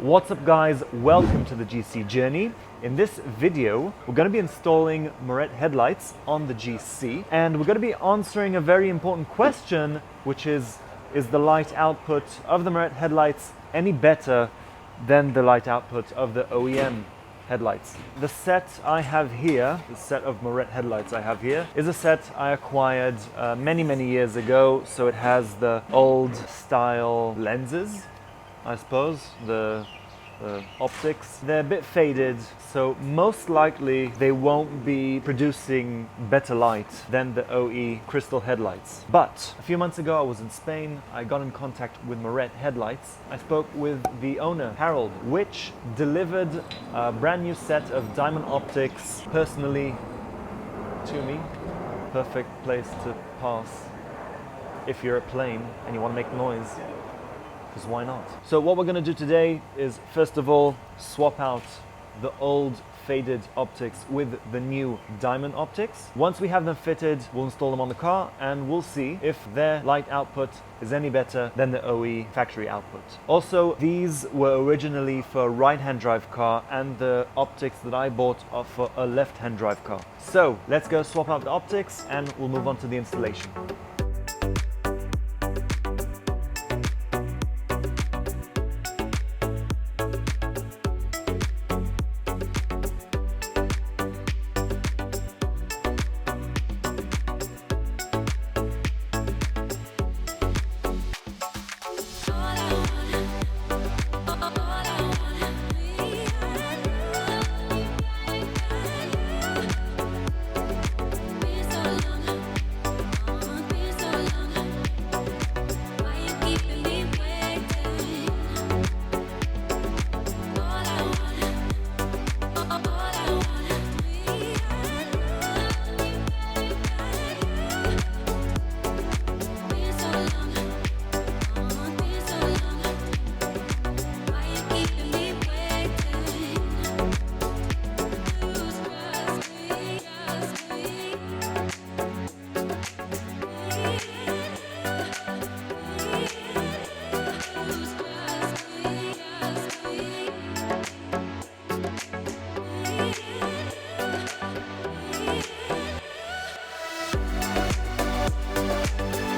What's up guys, welcome to the GC journey. In this video, we're going to be installing Morette headlights on the GC, and we're going to be answering a very important question, which is the light output of the Morette headlights any better than the light output of the OEM headlights? The set I have here, the set of Morette headlights I have here, is a set I acquired many years ago, so it has the old style lenses, I suppose, the optics. They're a bit faded, so most likely they won't be producing better light than the OE crystal headlights. But a few months ago I was in Spain, I got in contact with Morette headlights. I spoke with the owner, Harold, which delivered a brand new set of diamond optics personally to me. Perfect place to pass if you're a plane and you want to make noise. Because why not? So what we're going to do today is, first of all, swap out the old faded optics with the new diamond optics. Once we have them fitted, we'll install them on the car and we'll see if their light output is any better than the OE factory output. Also, these were originally for a right-hand drive car, and the optics that I bought are for a left-hand drive car. So let's go swap out the optics and we'll move on to the installation.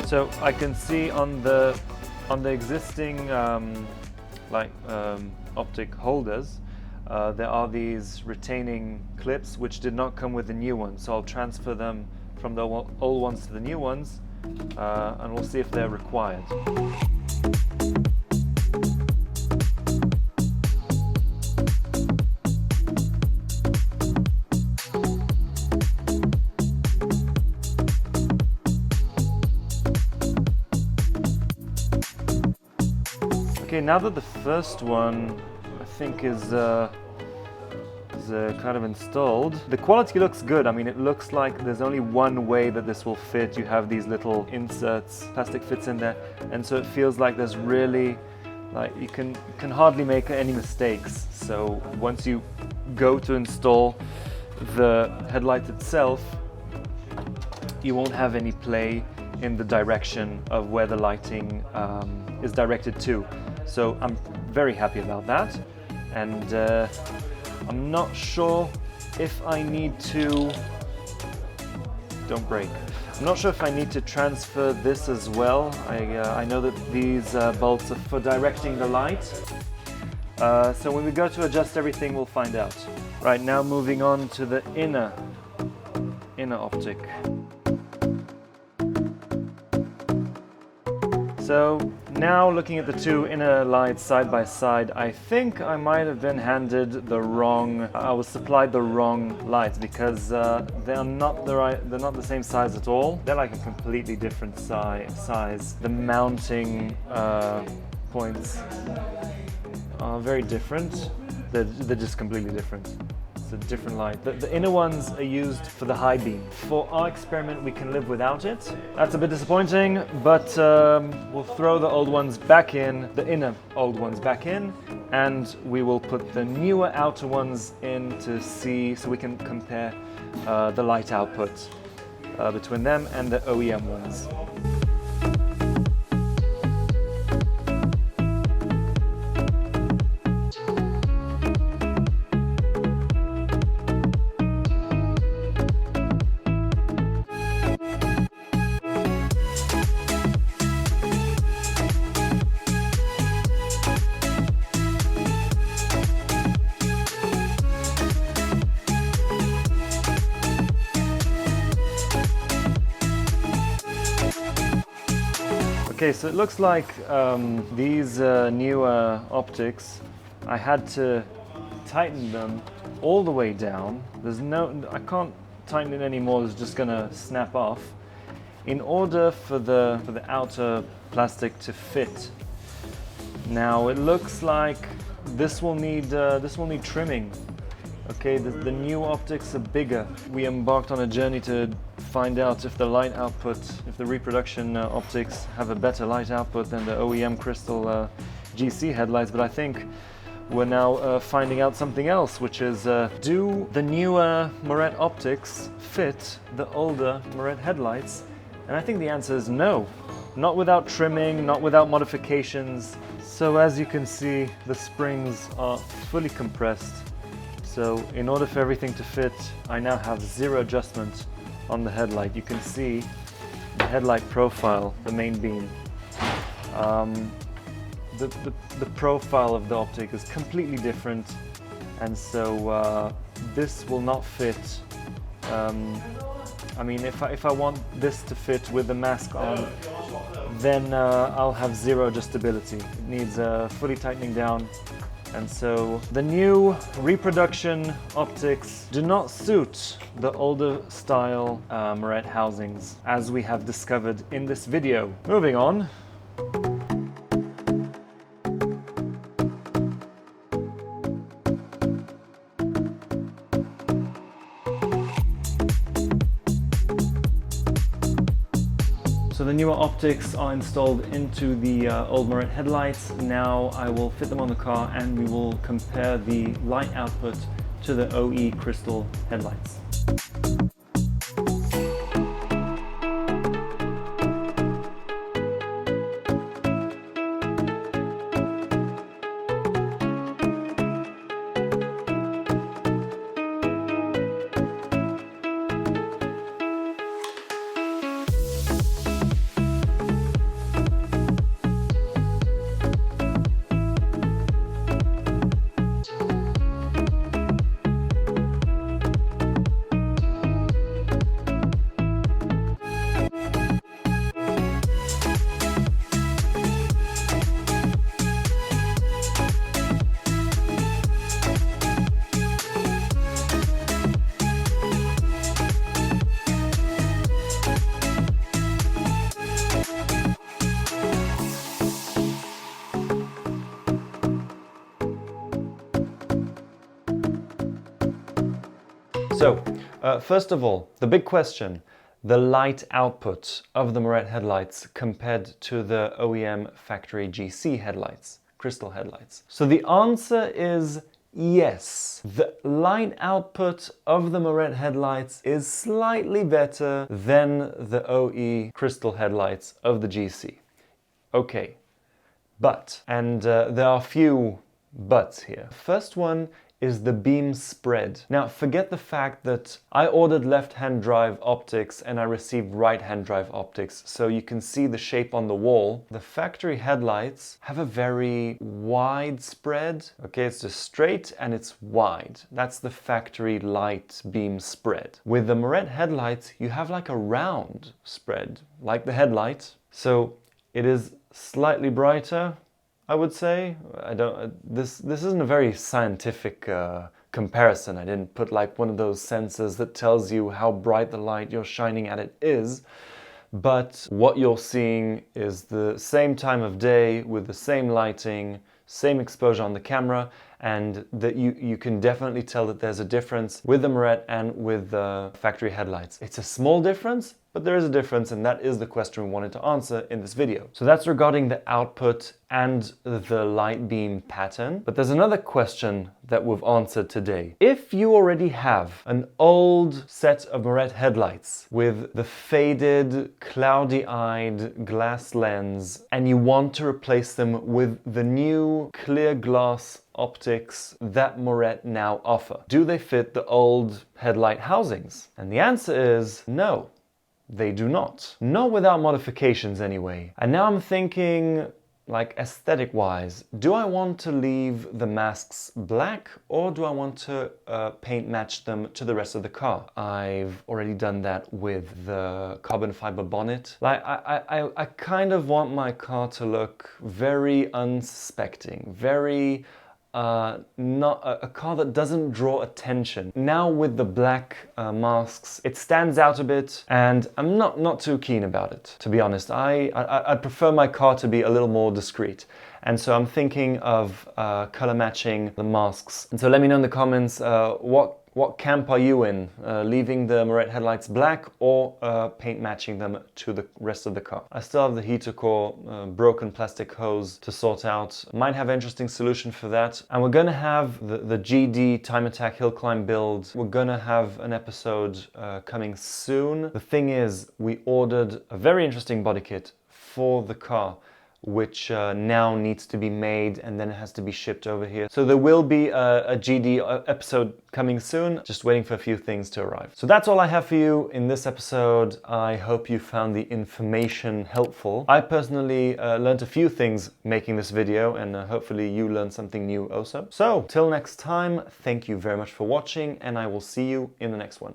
So I can see on the existing optic holders, there are these retaining clips which did not come with the new ones. So I'll transfer them from the old ones to the new ones, and we'll see if they're required. Okay, now that the first one I think is kind of installed, the quality looks good. I mean, it looks like there's only one way that this will fit. You have these little inserts, plastic fits in there, and so it feels like there's really, like, you can hardly make any mistakes. So once you go to install the headlight itself, you won't have any play in the direction of where the lighting is directed to. So I'm very happy about that, and I'm not sure if I need to, don't break, I'm not sure if I need to transfer this as well. I know that these bolts are for directing the light, so when we go to adjust everything we'll find out. Right, now moving on to the inner optic. So now looking at the two inner lights side by side, I think I might have been handed the wrong, I was supplied the wrong lights, because they're not the same size at all. They're like a completely different size. The mounting points are very different. They're just completely different. It's a different light. The inner ones are used for the high beam. For our experiment, we can live without it. That's a bit disappointing, but we'll throw the old ones back in, the inner old ones back in, and we will put the newer outer ones in to see, so we can compare the light output between them and the OEM ones. Okay, so it looks like these newer optics, I had to tighten them all the way down. I can't tighten it anymore, it's just gonna snap off. In order for the outer plastic to fit. Now it looks like this will need trimming. Okay, the new optics are bigger. We embarked on a journey to find out if the light output, if the reproduction optics have a better light output than the OEM crystal GC headlights, but I think we're now finding out something else, which is do the newer Morette optics fit the older Morette headlights? And I think the answer is no. Not without trimming, not without modifications. So as you can see, the springs are fully compressed. So in order for everything to fit, I now have zero adjustment on the headlight. You can see the headlight profile, the main beam. The profile of the optic is completely different, and so this will not fit. I mean, if I want this to fit with the mask on, then I'll have zero adjustability. It needs fully tightening down. And so the new reproduction optics do not suit the older style Morette housings, as we have discovered in this video. Moving on. So the newer optics are installed into the old Morette headlights. Now I will fit them on the car and we will compare the light output to the OE crystal headlights. So, first of all, the big question, the light output of the Morette headlights compared to the OEM factory GC headlights, crystal headlights. So the answer is yes. The light output of the Morette headlights is slightly better than the OE crystal headlights of the GC. Okay, but, and there are a few buts here. First one is the beam spread. Now forget the fact that I ordered left-hand drive optics and I received right-hand drive optics, so you can see the shape on the wall. The factory headlights have a very wide spread. Okay, it's just straight and it's wide. That's the factory light beam spread. With the Morette headlights, you have like a round spread, like the headlight. So it is slightly brighter, I would say. This isn't a very scientific comparison. I didn't put like one of those sensors that tells you how bright the light you're shining at it is. But what you're seeing is the same time of day with the same lighting, same exposure on the camera, and that you can definitely tell that there's a difference with the Morette and with the factory headlights. It's a small difference, but there is a difference, and that is the question we wanted to answer in this video. So that's regarding the output and the light beam pattern. But there's another question that we've answered today. If you already have an old set of Morette headlights with the faded, cloudy-eyed glass lens, and you want to replace them with the new clear glass optics that Morette now offer, do they fit the old headlight housings? And the answer is no. They do not. Not without modifications anyway. And now I'm thinking, like aesthetic wise, do I want to leave the masks black or do I want to paint match them to the rest of the car? I've already done that with the carbon fiber bonnet. Like I kind of want my car to look very unsuspecting, very not a car that doesn't draw attention. Now with the black masks, it stands out a bit, and I'm not too keen about it, to be honest. I prefer my car to be a little more discreet, and so I'm thinking of color matching the masks. And so let me know in the comments what camp are you in? Leaving the Morette headlights black or paint matching them to the rest of the car? I still have the heater core broken plastic hose to sort out. Might have an interesting solution for that. And we're gonna have the GD Time Attack Hill Climb build. We're gonna have an episode coming soon. The thing is, we ordered a very interesting body kit for the car, which now needs to be made and then it has to be shipped over here. So there will be a GD episode coming soon, just waiting for a few things to arrive. So that's all I have for you in this episode. I hope you found the information helpful. I personally learned a few things making this video, and hopefully you learned something new also. So till next time, thank you very much for watching, and I will see you in the next one.